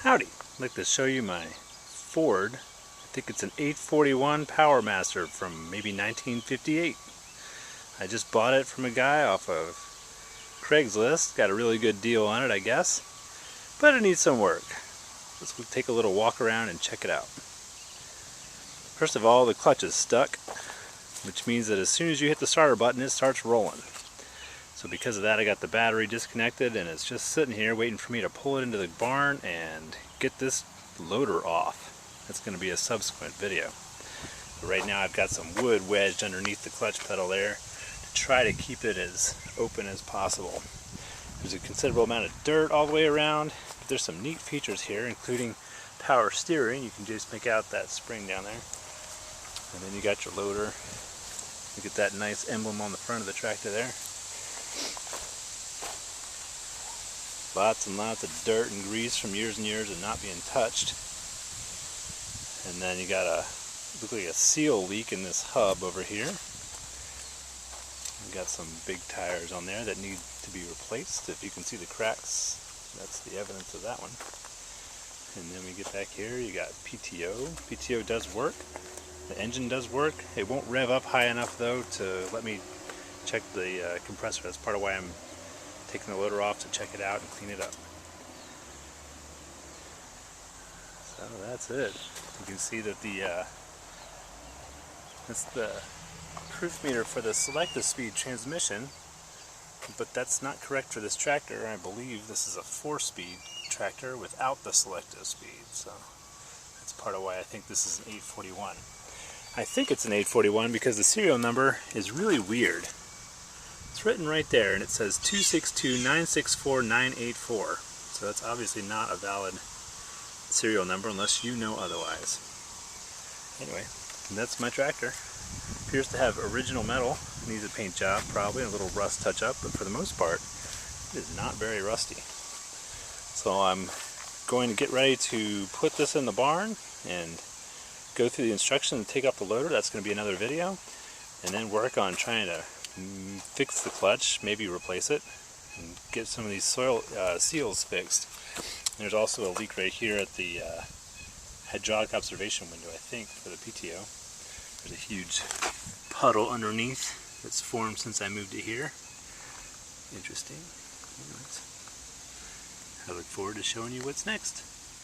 Howdy! I'd like to show you my Ford. I think it's an 841 Power Master from maybe 1958. I just bought it from a guy off of Craigslist. Got a really good deal on it, I guess. But it needs some work. Let's take a little walk around and check it out. First of all, the clutch is stuck, which means that as soon as you hit the starter button, it starts rolling. So because of that, I got the battery disconnected and it's just sitting here waiting for me to pull it into the barn and get this loader off. That's going to be a subsequent video. But right now I've got some wood wedged underneath the clutch pedal there to try to keep it as open as possible. There's a considerable amount of dirt all the way around, but there's some neat features here, including power steering. You can just make out that spring down there. And then you got your loader. You get that nice emblem on the front of the tractor there. Lots and lots of dirt and grease from years and years of not being touched. And then you got look like a seal leak in this hub over here. We got some big tires on there that need to be replaced. If you can see the cracks, that's the evidence of that one. And then we get back here, you got PTO. PTO does work. The engine does work. It won't rev up high enough though to let me check the compressor. That's part of why I'm taking the loader off to check it out and clean it up. So that's it. You can see that that's the proof meter for the selective speed transmission, but that's not correct for this tractor. I believe this is a 4-speed tractor without the selective speed, so that's part of why I think this is an 841. I think it's an 841 because the serial number is really weird. It's written right there and it says 262964984, so that's obviously not a valid serial number unless you know otherwise. Anyway, that's my tractor. Appears to have original metal. Needs a paint job probably, and a little rust touch up, but for the most part it is not very rusty. So I'm going to get ready to put this in the barn and go through the instructions and take off the loader. That's going to be another video, and then work on trying to fix the clutch, maybe replace it, and get some of these soil seals fixed. There's also a leak right here at the hydraulic observation window, I think, for the PTO. There's a huge puddle underneath that's formed since I moved it here. Interesting. Anyways, I look forward to showing you what's next.